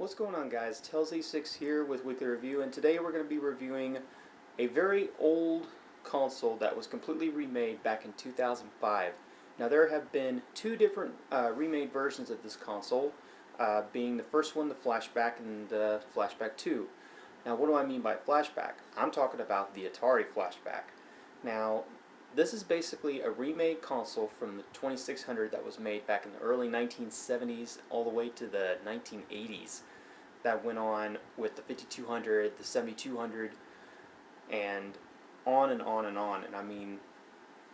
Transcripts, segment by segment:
What's going on, guys? Tails86 here with Wii-kly Review, and today we're going to be reviewing a very old console that was completely remade back in 2005. Now there have been two different remade versions of this console, being the first one the FlashBack and the FlashBack2. Now what do I mean by FlashBack? I'm talking about the Atari FlashBack. Now this is basically a remade console from the 2600 that was made back in the early 1970s all the way to the 1980s. That went on with the 5200, the 7200, and on and on and on. And I mean,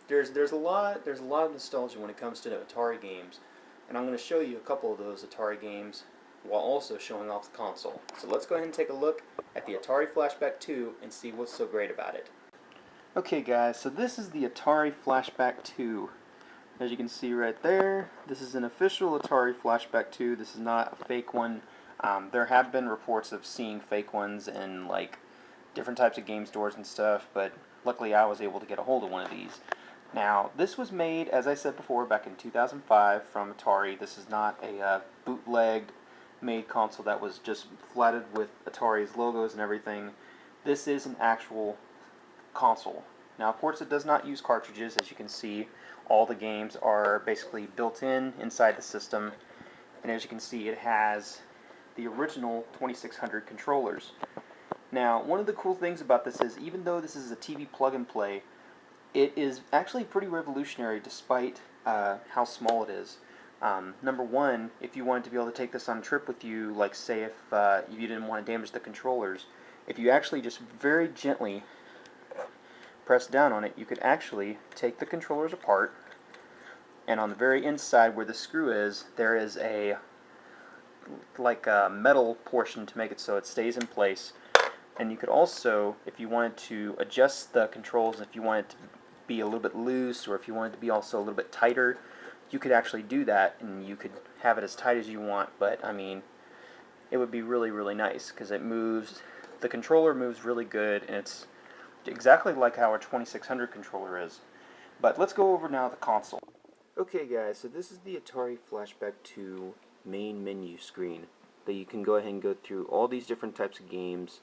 there's a lot of nostalgia when it comes to the Atari games, and I'm going to show you a couple of those Atari games while also showing off the console. So let's go ahead and take a look at the Atari FlashBack 2 and see what's so great about it. Okay guys, so this is the Atari FlashBack 2. As you can see right there, this is an official Atari FlashBack 2. This is not a fake one. There have been reports of seeing fake ones in like different types of game stores and stuff, but luckily I was able to get a hold of one of these. Now, this was made, as I said before, back in 2005 from Atari. This is not a bootlegged made console that was just flatted with Atari's logos and everything. This is an actual console. Now, of course, it does not use cartridges. As you can see, all the games are basically built inside the system, and as you can see, it has the original 2600 controllers. Now, one of the cool things about this is, even though this is a TV plug-and-play, it is actually pretty revolutionary despite how small it is. Number one, if you wanted to be able to take this on a trip with you, like say if you didn't want to damage the controllers, if you actually just very gently press down on it, you could actually take the controllers apart, and on the very inside where the screw is, there is a metal portion to make it so it stays in place. And you could also, if you wanted to adjust the controls, if you wanted to be a little bit loose, or if you wanted to be also a little bit tighter, you could actually do that, and you could have it as tight as you want. But I mean, it would be really, really nice because it moves. The controller moves really good, and it's exactly like how a 2600 controller is. But let's go over now the console. Okay guys, so this is the Atari FlashBack 2 main menu screen that you can go ahead and go through all these different types of games.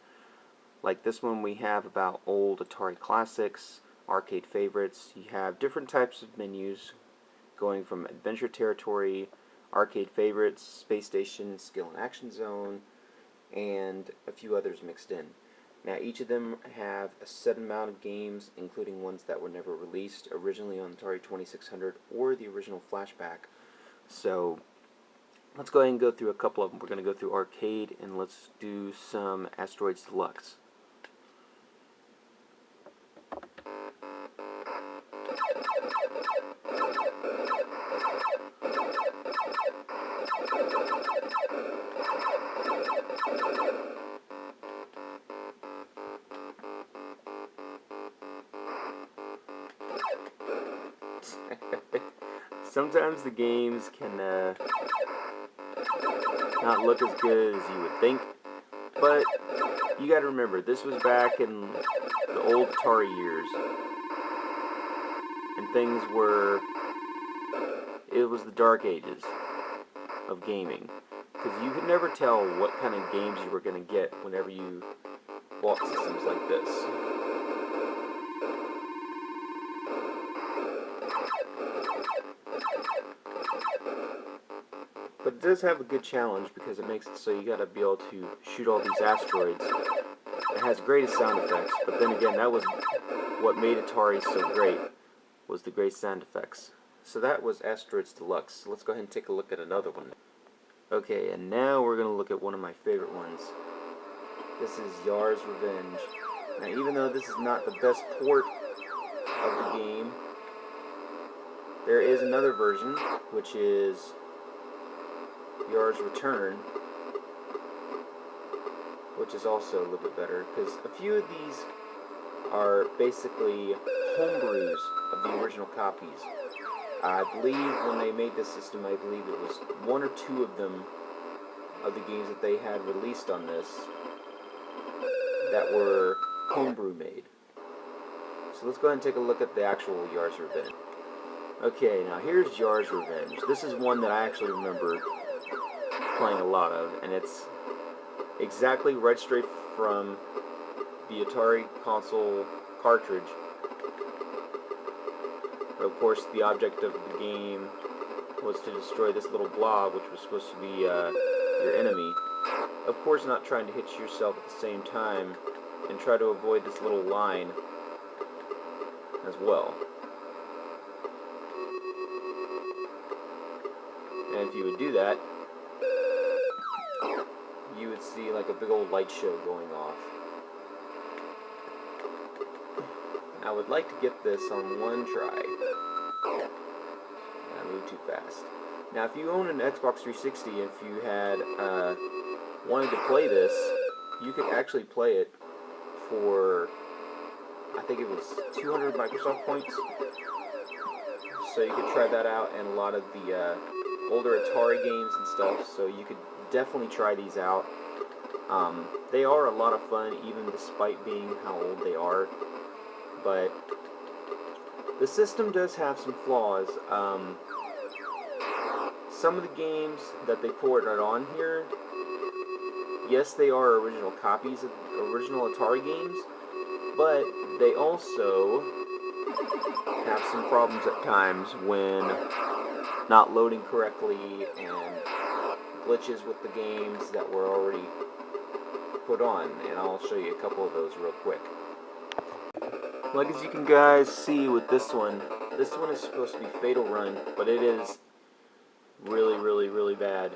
Like this one, we have about old Atari classics, arcade favorites. You have different types of menus going from Adventure Territory, arcade favorites, Space Station, Skill and Action Zone, and a few others mixed in. Now each of them have a set amount of games, including ones that were never released originally on Atari 2600 or the original FlashBack. So let's go ahead and go through a couple of them. We're going to go through arcade, and let's do some Asteroids Deluxe. Sometimes the games can not look as good as you would think, but you gotta remember, this was back in the old Atari years, and it was the dark ages of gaming, because you could never tell what kind of games you were going to get whenever you bought systems like this. But it does have a good challenge because it makes it so you gotta be able to shoot all these asteroids. It has greatest sound effects, but then again, that was what made Atari so great, was the great sound effects. So that was Asteroids Deluxe. So let's go ahead and take a look at another one. Okay, and now we're gonna look at one of my favorite ones. This is Yar's Revenge. Now, even though this is not the best port of the game, there is another version, which is Yar's Return, which is also a little bit better, because a few of these are basically homebrews of the original copies. I believe when they made this system, I believe it was one or two of them, of the games that they had released on this, that were homebrew made. So let's go ahead and take a look at the actual Yar's Revenge. Okay, now here's Yar's Revenge. This is one that I actually remember playing a lot of, and it's exactly right straight from the Atari console cartridge. But of course, the object of the game was to destroy this little blob, which was supposed to be your enemy. Of course, not trying to hit yourself at the same time, and try to avoid this little line as well. And if you would do that, you would see like a big old light show going off. I would like to get this on one try. I moved too fast. Now, if you own an Xbox 360, if you had wanted to play this, you could actually play it for, I think it was 200 Microsoft points. So you could try that out, and a lot of the older Atari games and stuff. So you could definitely try these out. They are a lot of fun, even despite being how old they are. But the system does have some flaws. Some of the games that they ported on here, yes, they are original copies of original Atari games, but they also have some problems at times when not loading correctly and glitches with the games that were already put on, and I'll show you a couple of those real quick. Like as you can guys see with this one is supposed to be Fatal Run, but it is really bad.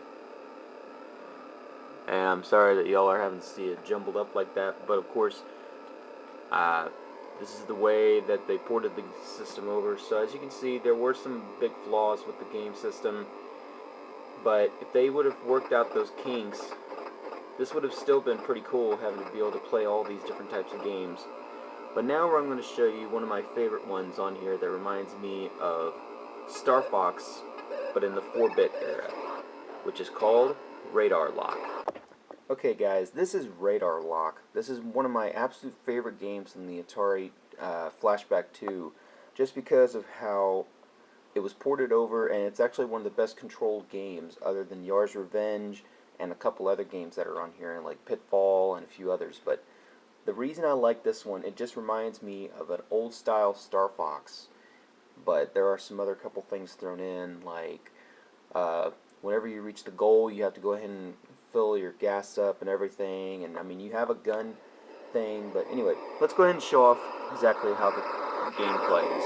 And I'm sorry that y'all are having to see it jumbled up like that, but of course, this is the way that they ported the system over. So as you can see, there were some big flaws with the game system, but if they would have worked out those kinks, this would have still been pretty cool, having to be able to play all these different types of games. But now I'm going to show you one of my favorite ones on here that reminds me of Star Fox, but in the 4-bit era, which is called Radar Lock. Okay guys, this is Radar Lock. This is one of my absolute favorite games in the Atari FlashBack2, just because of how it was ported over, and it's actually one of the best controlled games other than Yar's Revenge and a couple other games that are on here, like Pitfall and a few others. But the reason I like this one, it just reminds me of an old style Star Fox, but there are some other couple things thrown in, like whenever you reach the goal, you have to go ahead and fill your gas up and everything, and I mean, you have a gun thing. But anyway, let's go ahead and show off exactly how the game plays.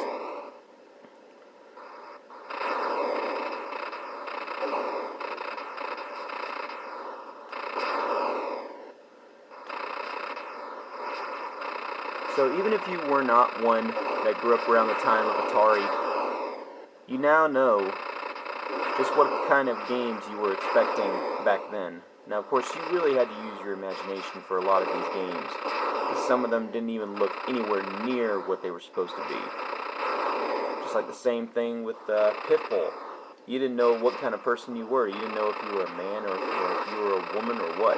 So even if you were not one that grew up around the time of Atari, you now know just what kind of games you were expecting back then. Now, of course, you really had to use your imagination for a lot of these games, because some of them didn't even look anywhere near what they were supposed to be. Just like the same thing with Pitfall. You didn't know what kind of person you were. You didn't know if you were a man or if you were a woman or what.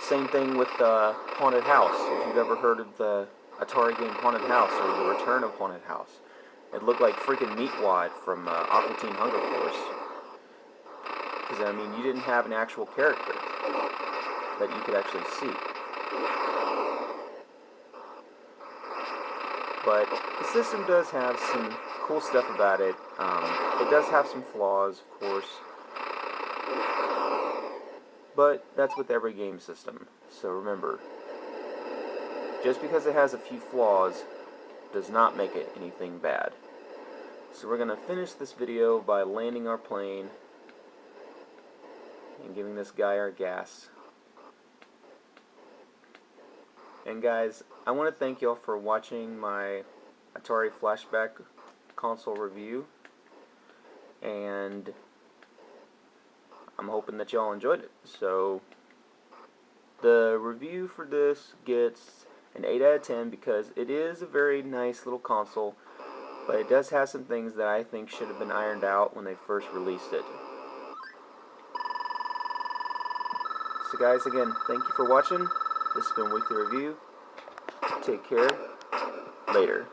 Same thing with Haunted House. If you've ever heard of the Atari game Haunted House, or The Return of Haunted House, it looked like freaking Meatwad from Aqua Teen Hunger Force. Because, I mean, you didn't have an actual character that you could actually see. But the system does have some cool stuff about it. It does have some flaws, of course. But that's with every game system. So remember, just because it has a few flaws does not make it anything bad. So we're going to finish this video by landing our plane and giving this guy our gas. And guys, I want to thank y'all for watching my Atari FlashBack console review, and I'm hoping that y'all enjoyed it. So the review for this gets an 8 out of 10 because it is a very nice little console, but it does have some things that I think should have been ironed out when they first released it. So guys, again, thank you for watching. This has been Wii-kly Review. Take care. Later.